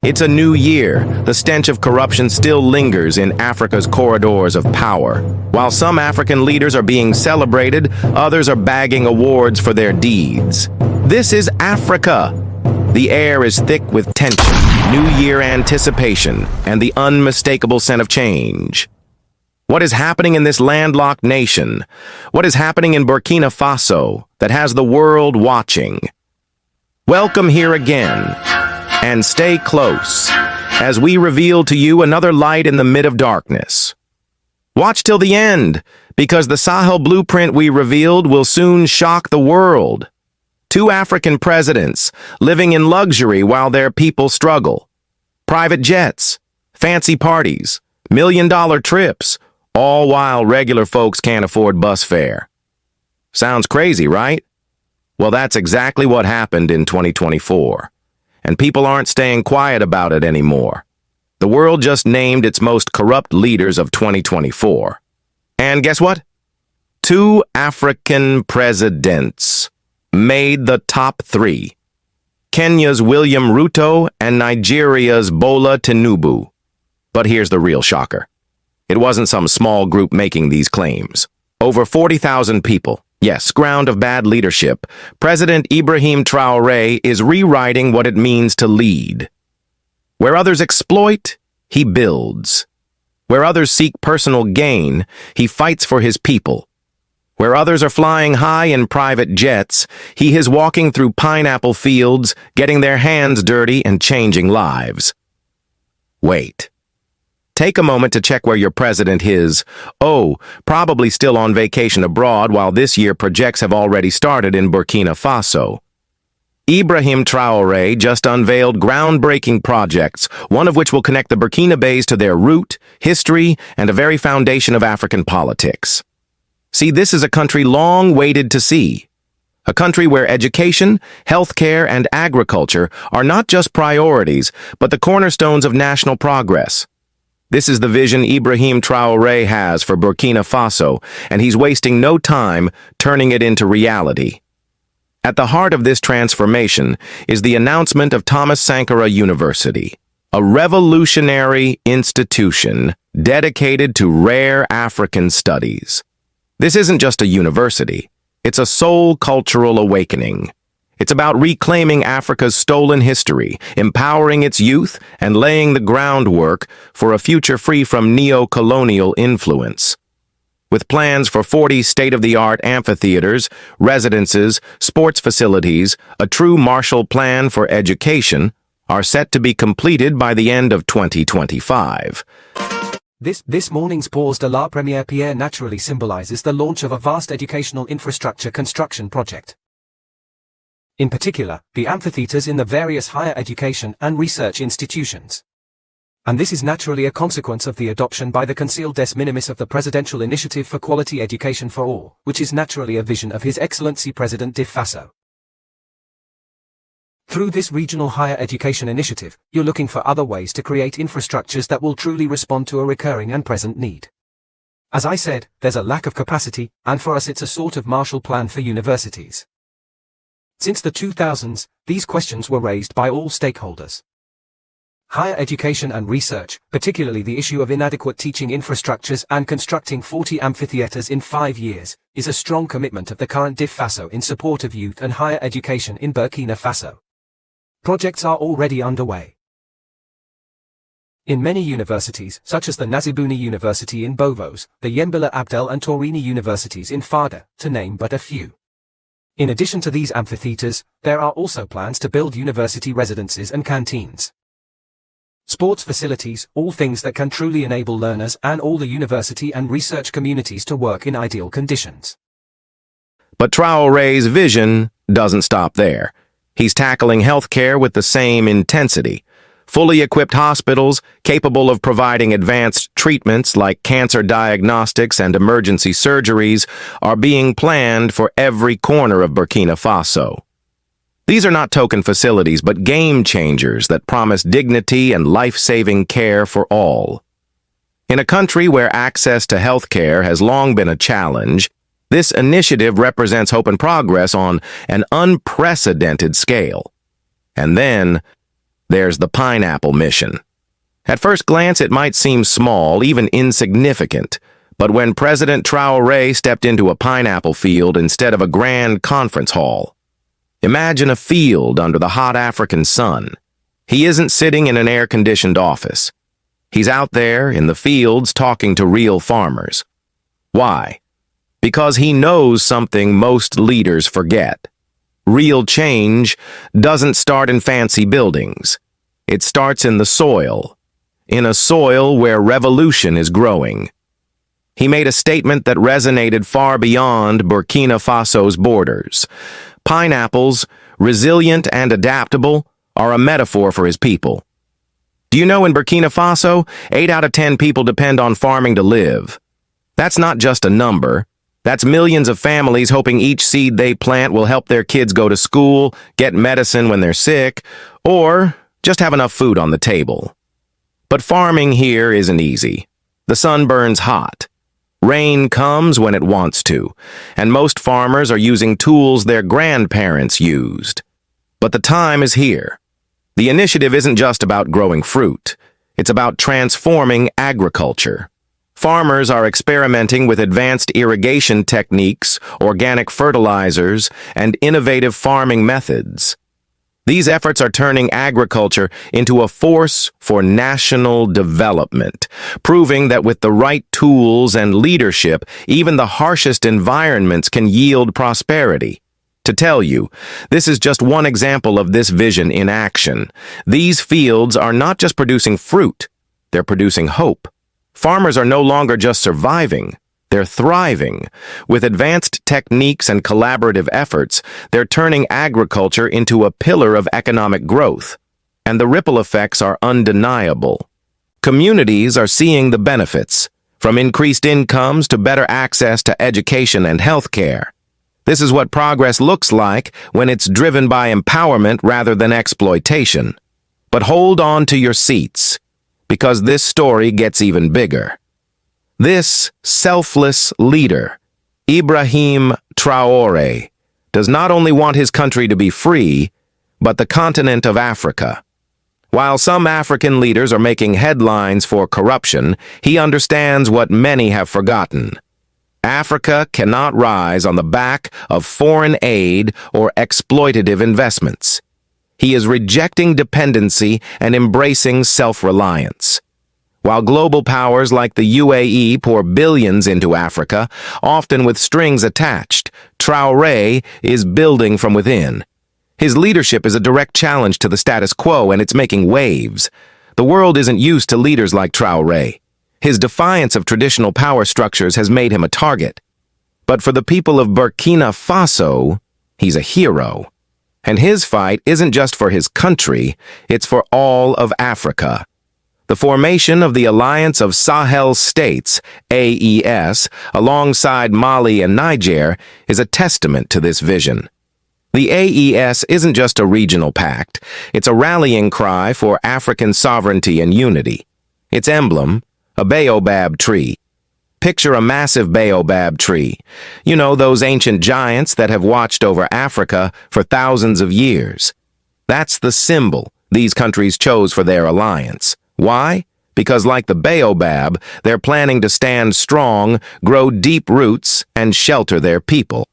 It's a new year. The stench of corruption still lingers in Africa's corridors of power. While some African leaders are being celebrated, others are bagging awards for their deeds. This is Africa. The air is thick with tension, New Year anticipation, and the unmistakable scent of change. What is happening in this landlocked nation? What is happening in Burkina Faso that has the world watching? Welcome here again, and stay close as we reveal to you another light in the mid of darkness. Watch till the end, because the Sahel blueprint we revealed will soon shock the world. 2 African presidents living in luxury while their people struggle. Private jets, fancy parties, million-dollar trips, all while regular folks can't afford bus fare. Sounds crazy, right? Well, that's exactly what happened in 2024. And people aren't staying quiet about it anymore. The world just named its most corrupt leaders of 2024. And guess what? 2 African presidents made the top 3. Kenya's William Ruto and Nigeria's Bola Tinubu. But here's the real shocker. It wasn't some small group making these claims. Over 40,000 people. Yes, ground of bad leadership. President Ibrahim Traoré is rewriting what it means to lead. Where others exploit, he builds. Where others seek personal gain, he fights for his people. Where others are flying high in private jets, he is walking through pineapple fields, getting their hands dirty and changing lives. Wait. Take a moment to check where your president is. Oh, probably still on vacation abroad while this year projects have already started in Burkina Faso. Ibrahim Traoré just unveiled groundbreaking projects, one of which will connect the Burkinabés to their root, history, and a very foundation of African politics. See, this is a country long waited to see. A country where education, healthcare, and agriculture are not just priorities, but the cornerstones of national progress. This is the vision Ibrahim Traoré has for Burkina Faso, and he's wasting no time turning it into reality. At the heart of this transformation is the announcement of Thomas Sankara University, a revolutionary institution dedicated to rare African studies. This isn't just a university, it's a soul cultural awakening. It's about reclaiming Africa's stolen history, empowering its youth, and laying the groundwork for a future free from neo-colonial influence. With plans for 40 state-of-the-art amphitheaters, residences, sports facilities, a true Marshall Plan for education are set to be completed by the end of 2025. This morning's Pause de la Première Pierre naturally symbolizes the launch of a vast educational infrastructure construction project. In particular, the amphitheaters in the various higher education and research institutions. And this is naturally a consequence of the adoption by the concealed des minimis of the Presidential Initiative for Quality Education for All, which is naturally a vision of His Excellency President de Faso. Through this regional higher education initiative, you're looking for other ways to create infrastructures that will truly respond to a recurring and present need. As I said, there's a lack of capacity, and for us it's a sort of Marshall Plan for universities. Since the 2000s, these questions were raised by all stakeholders. Higher education and research, particularly the issue of inadequate teaching infrastructures and constructing 40 amphitheaters in 5 years, is a strong commitment of the current de Faso in support of youth and higher education in Burkina Faso. Projects are already underway. In many universities, such as the Nazibuni University in Bovos, the Yembala Abdel and Torini universities in Fada, to name but a few. In addition to these amphitheaters, there are also plans to build university residences and canteens. Sports facilities, all things that can truly enable learners and all the university and research communities to work in ideal conditions. But Traoré's vision doesn't stop there. He's tackling healthcare with the same intensity. Fully equipped hospitals, capable of providing advanced treatments like cancer diagnostics and emergency surgeries, are being planned for every corner of Burkina Faso. These are not token facilities, but game changers that promise dignity and life-saving care for all. In a country where access to healthcare has long been a challenge, this initiative represents hope and progress on an unprecedented scale. And then, There's the pineapple mission. At first glance, it might seem small, even insignificant, but when President Traoré stepped into a pineapple field instead of a grand conference hall, imagine a field under the hot African sun. He isn't sitting in an air-conditioned office. He's out there in the fields talking to real farmers. Why? Because he knows something most leaders forget. Real change doesn't start in fancy buildings. It starts in the soil, in a soil where revolution is growing. He made a statement that resonated far beyond Burkina Faso's borders. Pineapples, resilient and adaptable, are a metaphor for his people. Do you know in Burkina Faso, 8 out of 10 people depend on farming to live? That's not just a number. That's millions of families hoping each seed they plant will help their kids go to school, get medicine when they're sick, or just have enough food on the table. But farming here isn't easy. The sun burns hot. Rain comes when it wants to, and most farmers are using tools their grandparents used. But the time is here. The initiative isn't just about growing fruit. It's about transforming agriculture. Farmers are experimenting with advanced irrigation techniques, organic fertilizers, and innovative farming methods. These efforts are turning agriculture into a force for national development, proving that with the right tools and leadership, even the harshest environments can yield prosperity. To tell you, this is just one example of this vision in action. These fields are not just producing fruit, they're producing hope. Farmers are no longer just surviving. They're thriving. With advanced techniques and collaborative efforts, they're turning agriculture into a pillar of economic growth. And the ripple effects are undeniable. Communities are seeing the benefits, from increased incomes to better access to education and healthcare. This is what progress looks like when it's driven by empowerment rather than exploitation. But hold on to your seats, because this story gets even bigger. This selfless leader, Ibrahim Traoré, does not only want his country to be free, but the continent of Africa. While some African leaders are making headlines for corruption, he understands what many have forgotten. Africa cannot rise on the back of foreign aid or exploitative investments. He is rejecting dependency and embracing self-reliance. While global powers like the UAE pour billions into Africa, often with strings attached, Traoré is building from within. His leadership is a direct challenge to the status quo, and it's making waves. The world isn't used to leaders like Traoré. His defiance of traditional power structures has made him a target. But for the people of Burkina Faso, he's a hero. And his fight isn't just for his country, it's for all of Africa. The formation of the Alliance of Sahel States, AES, alongside Mali and Niger, is a testament to this vision. The AES isn't just a regional pact, it's a rallying cry for African sovereignty and unity. Its emblem, a baobab tree. Picture a massive baobab tree. You know, those ancient giants that have watched over Africa for thousands of years. That's the symbol these countries chose for their alliance. Why? Because like the baobab, they're planning to stand strong, grow deep roots, and shelter their people.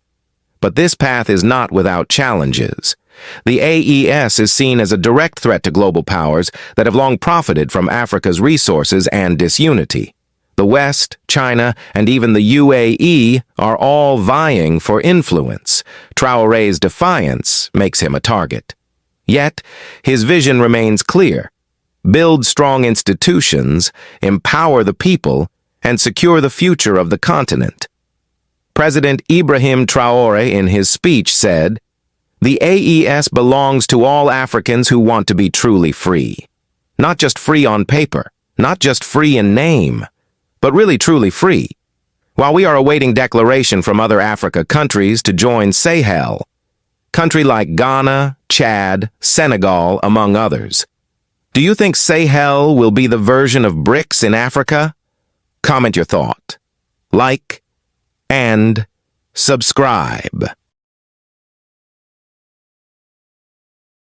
But this path is not without challenges. The AES is seen as a direct threat to global powers that have long profited from Africa's resources and disunity. The West, China, and even the UAE are all vying for influence. Traoré's defiance makes him a target. Yet, his vision remains clear. Build strong institutions, empower the people, and secure the future of the continent. President Ibrahim Traoré in his speech said, "The AES belongs to all Africans who want to be truly free. Not just free on paper, not just free in name, but really truly free." While we are awaiting declaration from other Africa countries to join Sahel, countries like Ghana, Chad, Senegal, among others. Do you think Sahel will be the version of BRICS in Africa? Comment your thought. Like and subscribe.